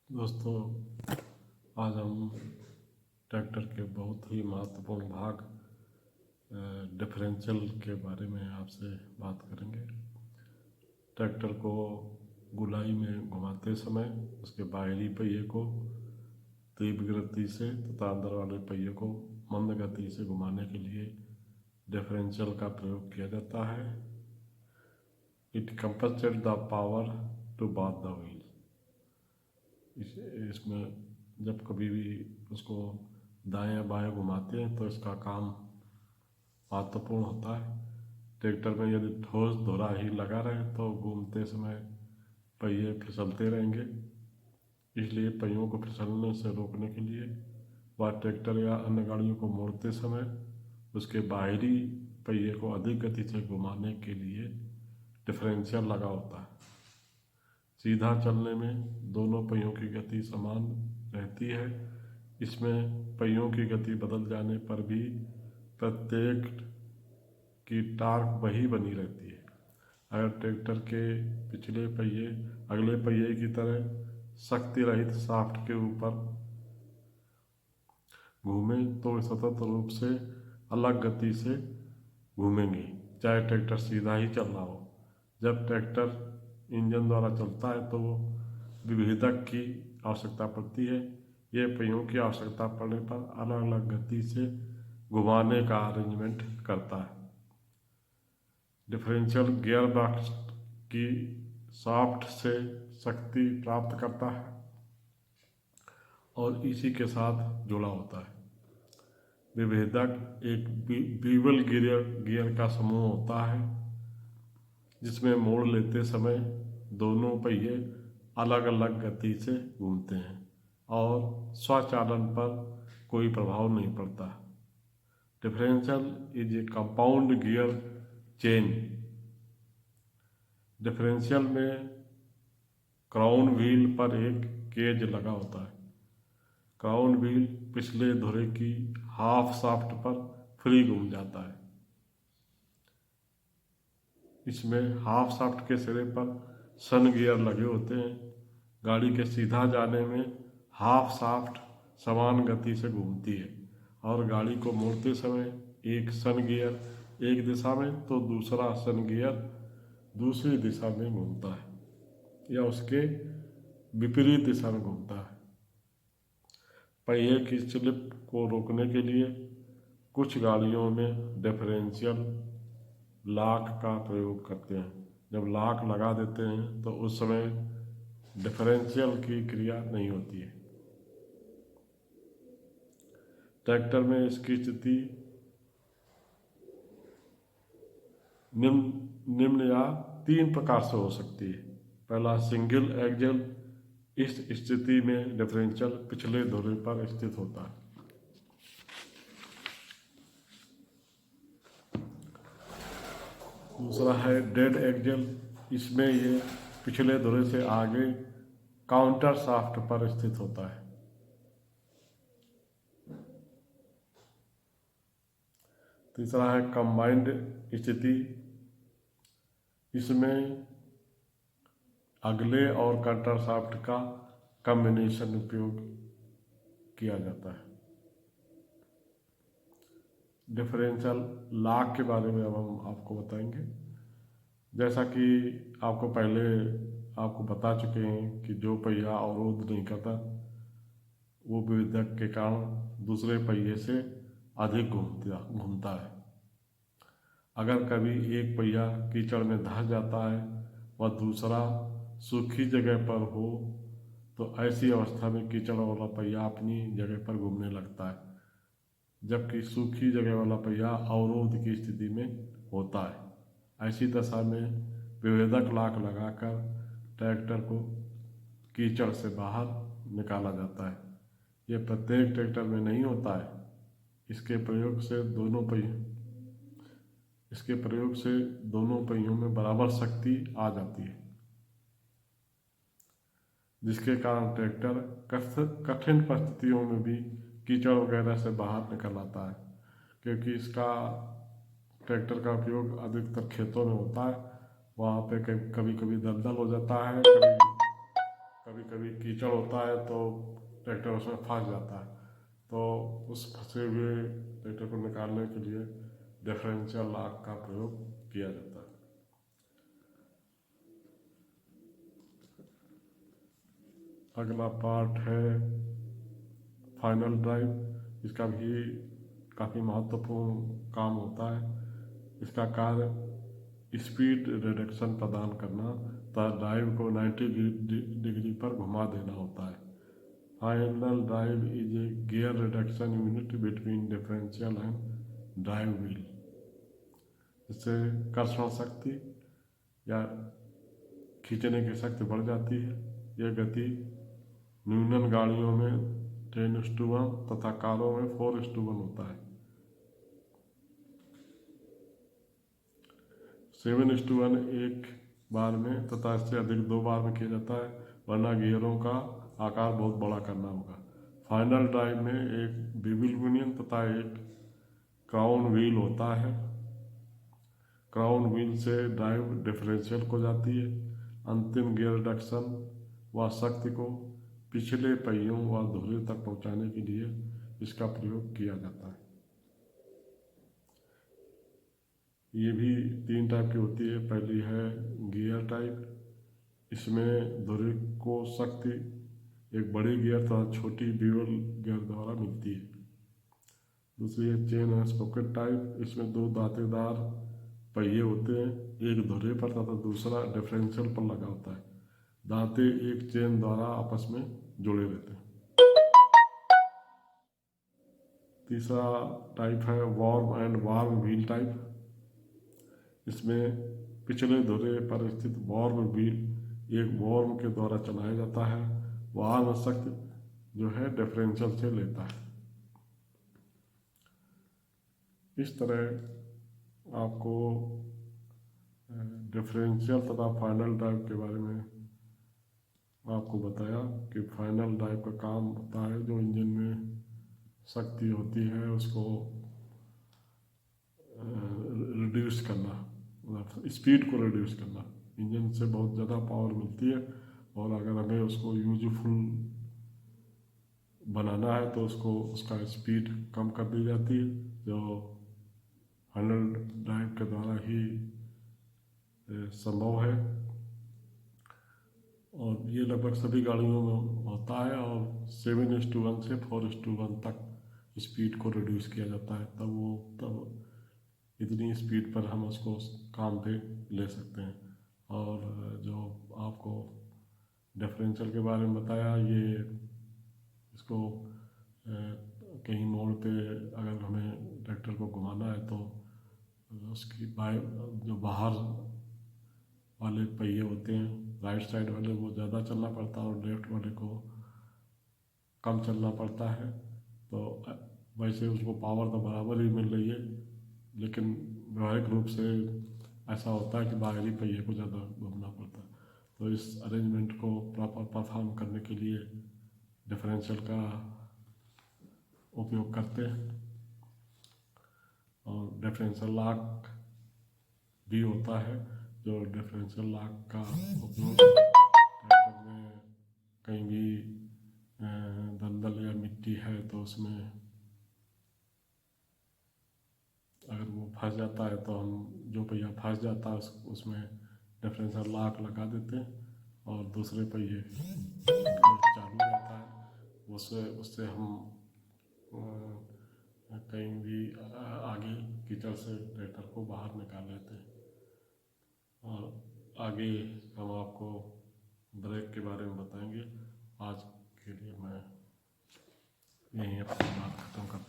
दोस्तों, आज हम ट्रैक्टर के बहुत ही महत्वपूर्ण भाग डिफरेंशियल के बारे में आपसे बात करेंगे। ट्रैक्टर को गुलाई में घुमाते समय उसके बाहरी पहिए को तीव्र गति से तथा अंदर वाले पहिए को मंद गति से घुमाने के लिए डिफरेंशियल का प्रयोग किया जाता है। It compensate the power to both the wheel. इसमें जब कभी भी उसको दाएं या बाएं घुमाते हैं तो इसका काम महत्वपूर्ण होता है। ट्रैक्टर में यदि ठोस धुरा ही लगा रहे तो घूमते समय पहिए फिसलते रहेंगे, इसलिए पहियों को फिसलने से रोकने के लिए वह ट्रैक्टर या अन्य गाड़ियों को मोड़ते समय उसके बाहरी पहिए को अधिक गति से घुमाने के लिए डिफरेंशियल लगा होता है। सीधा चलने में दोनों पहियों की गति समान रहती है। इसमें पहियों की गति बदल जाने पर भी प्रत्येक की टार्क वही बनी रहती है। अगर ट्रैक्टर के पिछले पहिए अगले पहिए की तरह शक्ति रहित शाफ्ट के ऊपर घूमे तो सतत रूप से अलग गति से घूमेंगे, चाहे ट्रैक्टर सीधा ही चल रहा हो। जब ट्रैक्टर इंजन द्वारा चलता है तो विभेदक की आवश्यकता पड़ती है। ये पहियों की आवश्यकता पड़ने पर अलग अलग गति से घुमाने का अरेंजमेंट करता है। डिफरेंशियल गियर बॉक्स की शाफ्ट से शक्ति प्राप्त करता है और इसी के साथ जुड़ा होता है। विभेदक एक बीवल गियर का समूह होता है जिसमें मोड़ लेते समय दोनों पहिए अलग अलग गति से घूमते हैं और स्वचालन पर कोई प्रभाव नहीं पड़ता। Differential is a compound gear chain. Differential में क्राउन व्हील पर एक केज लगा होता है। क्राउन व्हील पिछले धुरे की हाफ शाफ्ट पर फ्री घूम जाता है। इसमें हाफ शाफ्ट के सिरे पर सन गियर लगे होते हैं। गाड़ी के सीधा जाने में हाफ शाफ्ट समान गति से घूमती है और गाड़ी को मोड़ते समय एक सन गियर एक दिशा में तो दूसरा सन गियर दूसरी दिशा में घूमता है या उसके विपरीत दिशा में घूमता है। पहिए की स्लिप को रोकने के लिए कुछ गाड़ियों में डिफरेंशियल लॉक का प्रयोग करते हैं। जब लॉक लगा देते हैं तो उस समय डिफरेंशियल की क्रिया नहीं होती है। ट्रैक्टर में इसकी स्थिति निम्न या 3 प्रकार से हो सकती है। पहला, सिंगल एक्सल। इस स्थिति में डिफरेंशियल पिछले धुरे पर स्थित होता है। दूसरा है डेड एक्सल। इसमें ये पिछले धुरे से आगे काउंटर शाफ्ट पर स्थित होता है। तीसरा है कंबाइंड स्थिति। इसमें अगले और काउंटर शाफ्ट का कॉम्बिनेशन उपयोग किया जाता है। डिफरेंशियल लॉक के बारे में अब हम आपको बताएंगे। जैसा कि आपको बता चुके हैं कि जो पहिया अवरोध नहीं करता वो विभेदक के कारण दूसरे पहिए से अधिक घूमता है। अगर कभी एक पहिया कीचड़ में धंस जाता है व दूसरा सूखी जगह पर हो तो ऐसी अवस्था में कीचड़ वाला पहिया अपनी जगह पर घूमने लगता है, जबकि सूखी जगह वाला पहिया अवरोध की स्थिति में होता है। ऐसी दशा में विभेदक लॉक लगाकर ट्रैक्टर को कीचड़ से बाहर निकाला जाता है। यह प्रत्येक ट्रैक्टर में नहीं होता है। इसके प्रयोग से दोनों पहियों में बराबर शक्ति आ जाती है, जिसके कारण ट्रैक्टर कठिन परिस्थितियों में भी कीचड़ वगैरह से बाहर निकल आता है। क्योंकि ट्रैक्टर का उपयोग अधिकतर खेतों में होता है, वहाँ पे कभी कभी दलदल हो जाता है, कभी कभी कीचड़ होता है तो ट्रैक्टर उसमें फंस जाता है, तो उस फंसे हुए ट्रैक्टर को निकालने के लिए डिफरेंशियल लॉक का प्रयोग किया जाता है। अगला पार्ट है फाइनल ड्राइव। इसका भी काफ़ी महत्वपूर्ण काम होता है। इसका कार्य स्पीड रिडक्शन प्रदान करना तथा ड्राइव को 90 डिग्री पर घुमा देना होता है। Final drive is a gear reduction unit between differential and drive wheel. इससे कर्षण शक्ति या खींचने की शक्ति बढ़ जाती है। यह गति न्यूनन गाड़ियों में 10:1 तथा कारों में 4:1 होता है। 7:1 एक बार में तथा इससे अधिक 2 बार में किया जाता है, वरना गियरों का आकार बहुत बड़ा करना होगा। फाइनल ड्राइव में एक बेवल यूनियन तथा एक क्राउन व्हील होता है। क्राउन व्हील से ड्राइव डिफरेंशियल को जाती है। अंतिम गियर रिडक्शन व शक्ति को पिछले पहियों व धुरे तक पहुंचाने के लिए इसका प्रयोग किया जाता है। ये भी 3 टाइप की होती है। पहली है गियर टाइप। इसमें धुरे को शक्ति एक बड़ी गियर तथा छोटी बेवल गियर द्वारा मिलती है। दूसरी है चेन एंड स्प्रोकेट टाइप। इसमें 2 दांतेदार पहिए होते हैं, एक धुरे पर तथा दूसरा डिफरेंशियल पर लगा होता है। दांते एक चेन द्वारा आपस में जुड़े रहते हैं। तीसरा टाइप है worm and worm wheel type. इसमें पिछले धुरे पर स्थित वॉर्म व्हील एक वॉर्म के द्वारा चलाया जाता है। वार्म शक्ति जो है डिफरेंशियल से लेता है। इस तरह आपको डिफरेंशियल तथा फाइनल ड्राइव के बारे में आपको बताया कि फाइनल ड्राइव का काम होता है जो इंजन में शक्ति होती है उसको रिड्यूस करना, स्पीड को रिड्यूस करना। इंजन से बहुत ज़्यादा पावर मिलती है और अगर हमें उसको यूजफुल बनाना है तो उसका स्पीड कम कर दी जाती है, जो फाइनल ड्राइव के द्वारा ही संभव है। और ये लगभग सभी गाड़ियों में होता है और 7:1 से 4:1 तक स्पीड को रिड्यूस किया जाता है। तब इतनी स्पीड पर हम उसको काम पे ले सकते हैं। और जो आपको डिफरेंशियल के बारे में बताया, ये इसको कहीं मोड़ पे अगर हमें ट्रैक्टर को घुमाना है तो उसकी जो बाहर वाले पहिए होते हैं राइट साइड वाले, वो ज़्यादा चलना पड़ता है और लेफ्ट वाले को कम चलना पड़ता है। तो वैसे उसको पावर तो बराबर ही मिल रही है, लेकिन व्यवहारिक रूप से ऐसा होता है कि बाहरी पहिए को ज़्यादा घूमना पड़ता है। तो इस अरेंजमेंट को प्रॉपर परफॉर्म करने के लिए डिफरेंशियल का उपयोग करते हैं। और डिफरेंशियल लॉक भी होता है, जो डिफरेंशियल लॉक का उपयोग ट्रैक्टर में कहीं भी दलदल या मिट्टी है तो उसमें अगर वो फंस जाता है तो हम जो पहिया फंस जाता है उसमें डिफरेंशियल लॉक लगा देते हैं और दूसरे पहिए चालू रहता है। उससे हम कहीं भी आगे कीचड़ से ट्रैक्टर को बाहर निकाल लेते हैं। और आगे हम आपको ब्रेक के बारे में बताएंगे। आज के लिए मैं यहीं अपनी बात खत्म करता हूँ।